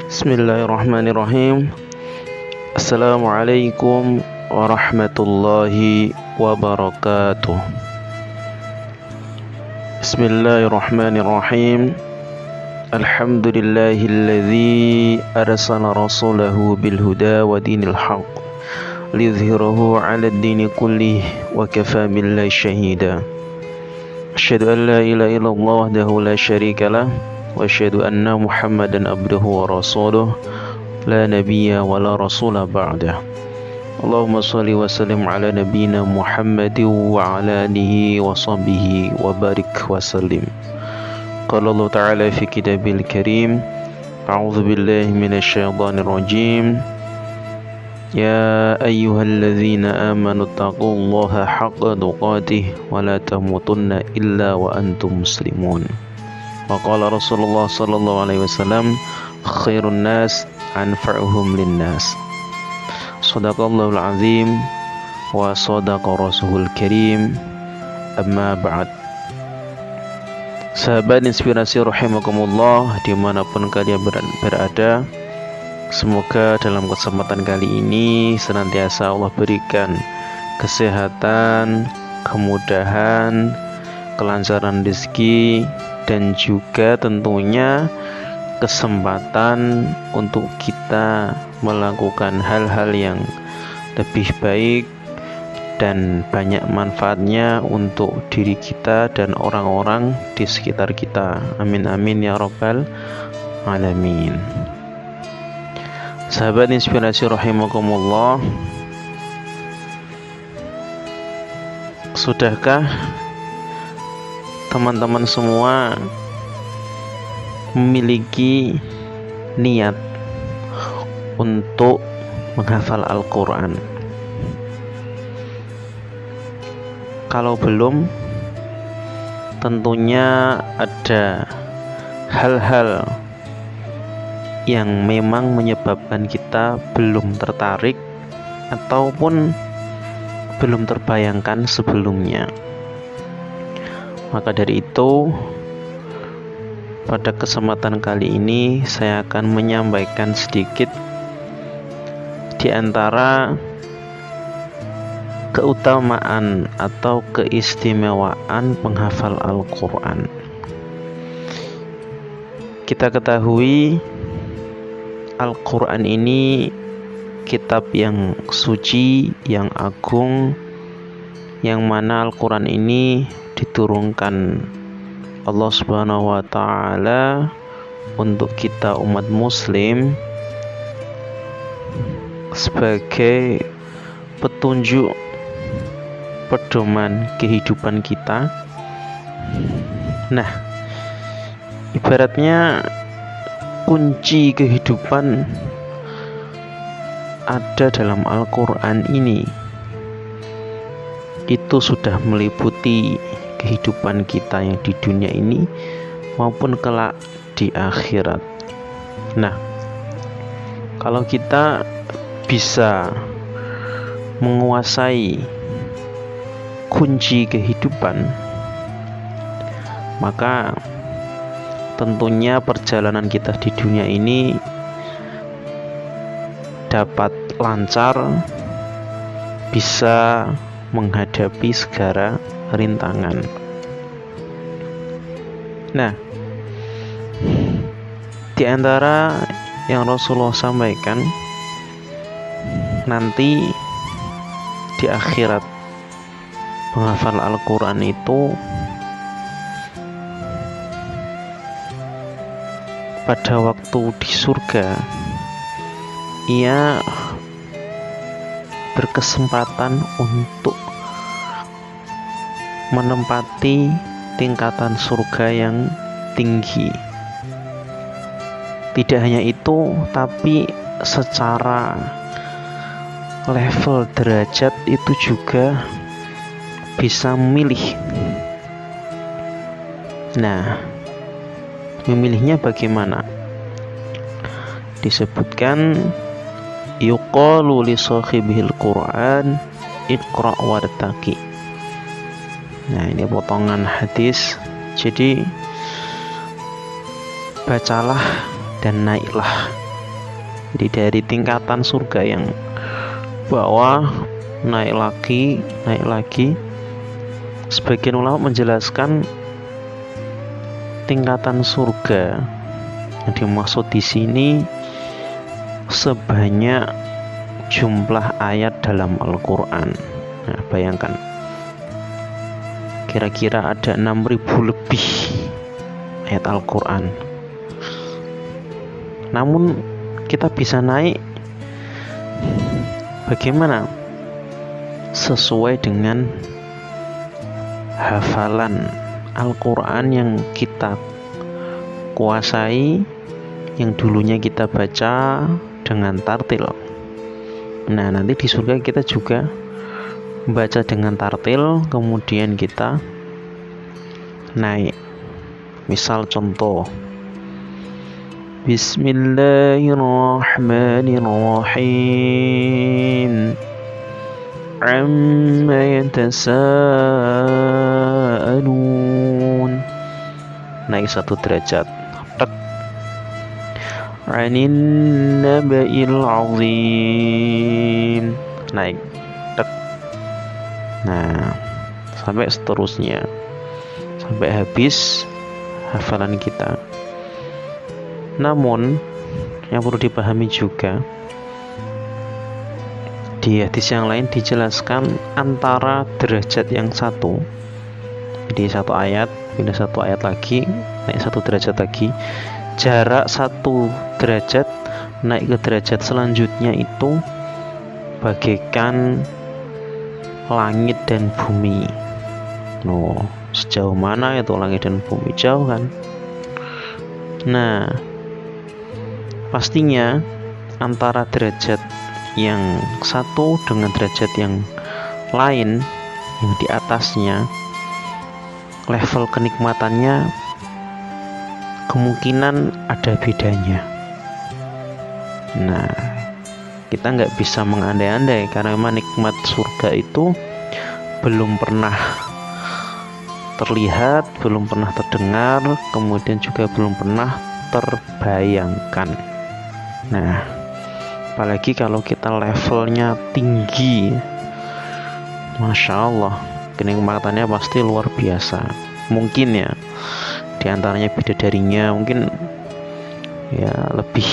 Bismillahirrahmanirrahim. Assalamualaikum warahmatullahi wabarakatuh. Bismillahirrahmanirrahim. Alhamdulillahilladzi arsala rasulahu bilhuda wa dinil haqq liyudhhirahu 'alad dini kullih wa kafaa billahi shahida. Asyhadu an la ilaha illallah wahdahu la syarikalah wa asyhadu anna Muhammadan abduhu wa rasuluh la nabiyya wa la rasula ba'dah. Allahumma shalli wa sallim ala nabiyyina Muhammadin wa ala alihi wa sahbihi wa barik wa sallim. Qala Allah ta'ala fi kitabil karim, a'udzu billahi minasy syaithanir rajim. Ya ayyuhalladzina amanu taqullaha haqqa tuqatih wa la tamutunna illa wa antum muslimun. Wa qala Rasulullah sallallahu alaihi wasallam, khairun nas anfa'uhum linnas. Shadaqallahul azim wa shadaqa rasulul karim. Amma ba'd. Sahabat inspirasi rahimakumullah dimanapun kalian berada, semoga dalam kesempatan kali ini senantiasa Allah berikan kesehatan, kemudahan, kelancaran rezeki, dan juga tentunya kesempatan untuk kita melakukan hal-hal yang lebih baik dan banyak manfaatnya untuk diri kita dan orang-orang di sekitar kita. Amin amin ya rabbal alamin. Sahabat inspirasi rahimakumullah, sudahkah teman-teman semua memiliki niat untuk menghafal Al-Quran? Kalau belum, tentunya ada hal-hal yang memang menyebabkan kita belum tertarik ataupun belum terbayangkan sebelumnya. Maka dari itu, pada kesempatan kali ini saya akan menyampaikan sedikit di antara keutamaan atau keistimewaan penghafal Al-Quran. Kita ketahui Al-Quran ini kitab yang suci, yang agung, yang mana Al-Quran ini diturunkan Allah Subhanahu wa ta'ala untuk kita umat muslim sebagai petunjuk pedoman kehidupan kita. Nah, ibaratnya kunci kehidupan ada dalam Al-Quran ini. Itu sudah meliputi kehidupan kita yang di dunia ini maupun kelak di akhirat. Nah, kalau kita bisa menguasai kunci kehidupan, maka tentunya perjalanan kita di dunia ini dapat lancar, bisa menghadapi segala rintangan. Nah, di antara yang Rasulullah sampaikan, nanti di akhirat menghafal Al-Quran itu pada waktu di surga ia berkesempatan untuk menempati tingkatan surga yang tinggi. Tidak hanya itu, tapi secara level derajat itu juga bisa memilih. Nah, memilihnya bagaimana? Disebutkan yuqalu li sahibihil Qur'an iqra' wartaqi. Nah, ini potongan hadis. Jadi bacalah dan naiklah Jadi dari tingkatan surga yang bawah naik lagi. Sebagian ulama menjelaskan tingkatan surga yang dimaksud di sini sebanyak jumlah ayat dalam Al-Quran. Nah, bayangkan kira-kira ada 6.000 lebih ayat Al-Quran. Namun kita bisa naik bagaimana? Sesuai dengan hafalan Al-Quran yang kita kuasai, yang dulunya kita baca dengan tartil. Nah, nanti di surga kita juga baca dengan tartil, kemudian kita naik. Misal contoh, Bismillahirrahmanirrahim, amma yatasaalun, naik 1 derajat. Anin naba'il azim, naik. Nah, sampai seterusnya, sampai habis hafalan kita. Namun yang perlu dipahami juga, di hadis yang lain dijelaskan antara derajat yang satu, jadi 1 ayat pindah 1 ayat lagi, naik 1 derajat lagi, jarak 1 derajat naik ke derajat selanjutnya itu bagaikan langit dan bumi. Sejauh mana itu langit dan bumi? Jauh kan? Nah, pastinya antara derajat yang satu dengan derajat yang lain yang di atasnya, level kenikmatannya kemungkinan ada bedanya. Nah, kita nggak bisa mengandai-andai karena memang nikmat surga itu belum pernah terlihat, belum pernah terdengar, kemudian juga belum pernah terbayangkan. Nah, apalagi kalau kita levelnya tinggi, Masya Allah, kenikmatannya pasti luar biasa. Mungkin ya diantaranya bidadarinya mungkin ya lebih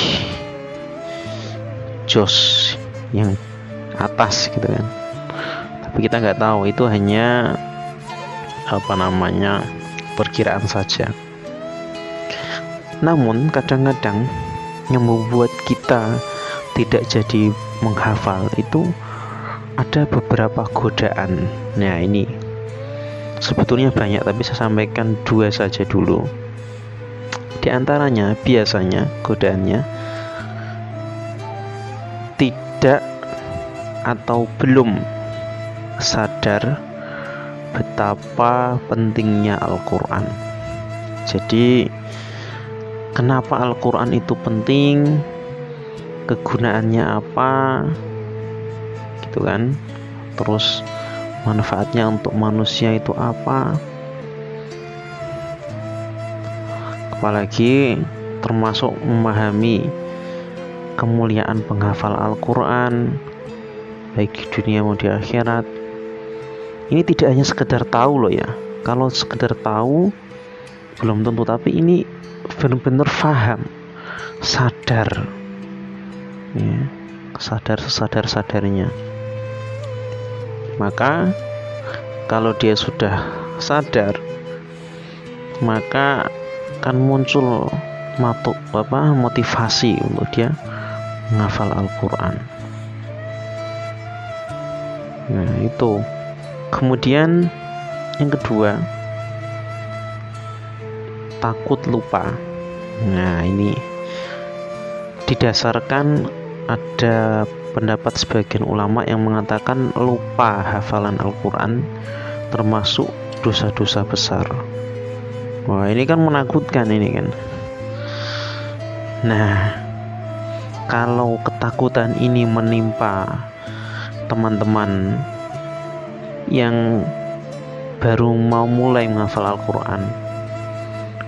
jos yang atas gitu kan, tapi kita nggak tahu, itu hanya perkiraan saja. Namun kadang-kadang yang membuat kita tidak jadi menghafal itu ada beberapa godaan. Nah, ini sebetulnya banyak, tapi saya sampaikan 2 saja dulu. Di antaranya biasanya godaannya tidak atau belum sadar betapa pentingnya Al-Quran. Jadi kenapa Al-Quran itu penting, kegunaannya apa gitu kan, terus manfaatnya untuk manusia itu apa, apalagi termasuk memahami kemuliaan penghafal Al-Quran baik di dunia maupun di akhirat. Ini tidak hanya sekedar tahu loh ya, kalau sekedar tahu belum tentu, tapi ini benar-benar paham, sadar ya, sadar-sadarnya. Maka kalau dia sudah sadar, maka akan muncul motivasi untuk dia menghafal Al-Quran. Nah, itu. Kemudian yang kedua, takut lupa. Nah, ini didasarkan ada pendapat sebagian ulama yang mengatakan lupa hafalan Al-Quran termasuk dosa-dosa besar. Wah, ini kan menakutkan ini kan. Nah, kalau ketakutan ini menimpa teman-teman yang baru mau mulai menghafal Al-Quran,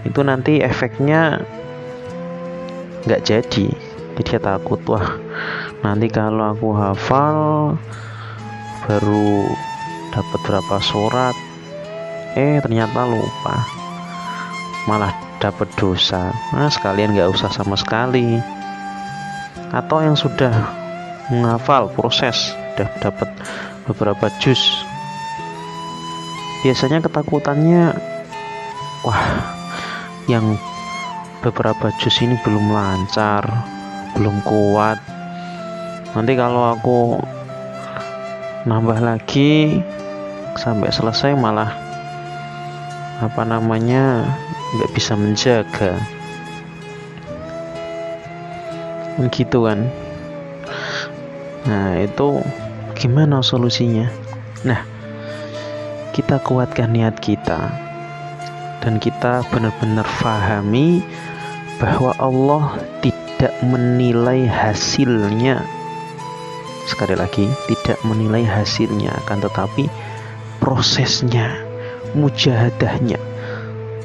itu nanti efeknya nggak jadi. Jadi dia takut, wah nanti kalau aku hafal baru dapat berapa surat, ternyata lupa, malah dapat dosa. Nah, sekalian nggak usah sama sekali. Atau yang sudah menghafal proses, sudah dapat beberapa juz, biasanya ketakutannya, wah yang beberapa juz ini belum lancar, belum kuat, nanti kalau aku nambah lagi sampai selesai malah nggak bisa menjaga, gitu kan. Nah itu gimana solusinya? Nah, kita kuatkan niat kita dan kita benar-benar fahami bahwa Allah tidak menilai hasilnya. Sekali lagi, tidak menilai hasilnya, akan tetapi prosesnya, mujahadahnya,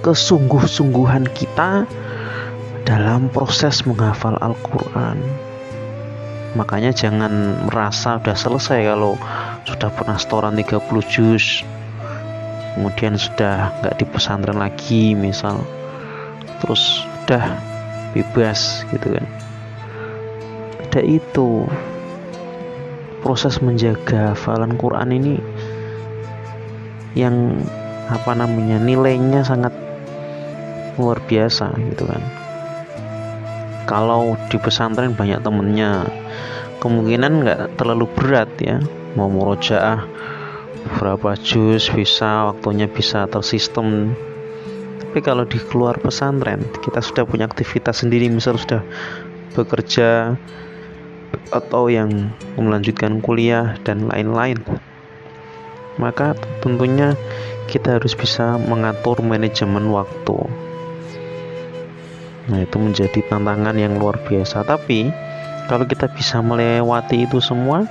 kesungguh-sungguhan kita dalam proses menghafal Al-Quran. Makanya jangan merasa sudah selesai kalau sudah pernah setoran 30 juz, kemudian sudah nggak di pesantren lagi misal, terus sudah bebas gitu kan. Ada itu. Proses menjaga hafalan Quran ini yang nilainya sangat luar biasa gitu kan. Kalau di pesantren banyak temennya, kemungkinan nggak terlalu berat ya, mau murojaah berapa juz bisa, waktunya bisa tersistem. Tapi kalau di keluar pesantren, kita sudah punya aktivitas sendiri, misal sudah bekerja atau yang melanjutkan kuliah dan lain-lain, maka tentunya kita harus bisa mengatur manajemen waktu. Nah itu menjadi tantangan yang luar biasa. Tapi kalau kita bisa melewati itu semua,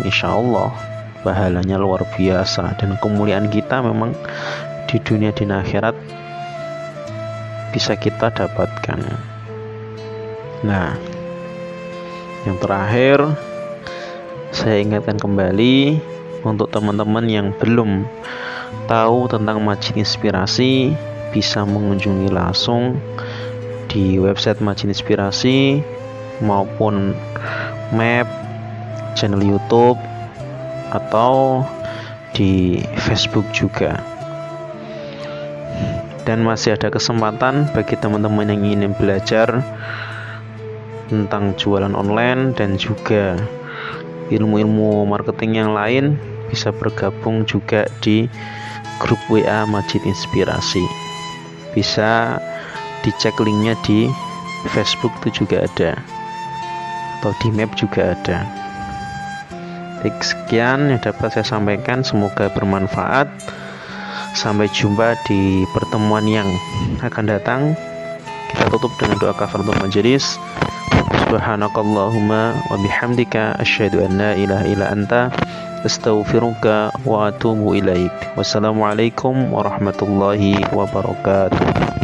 insya Allah pahalanya luar biasa, dan kemuliaan kita memang di dunia dan akhirat bisa kita dapatkan. Nah, yang terakhir saya ingatkan kembali untuk teman-teman yang belum tahu tentang Masjid Inspirasi, bisa mengunjungi langsung di website Masjid Inspirasi maupun map, channel YouTube, atau di Facebook juga. Dan masih ada kesempatan bagi teman-teman yang ingin belajar tentang jualan online dan juga ilmu-ilmu marketing yang lain, bisa bergabung juga di grup WA Masjid Inspirasi. Bisa dicek linknya di Facebook itu juga ada, atau di map juga ada. Baik, sekian yang dapat saya sampaikan, semoga bermanfaat. Sampai jumpa di pertemuan yang akan datang. Kita tutup dengan doa kafaratul majelis. Subhanakallahumma wa bihamdika asyhadu an la ilaha illa anta astaghfiruka wa atubu ilaik. Wassalamualaikum warahmatullahi wabarakatuh.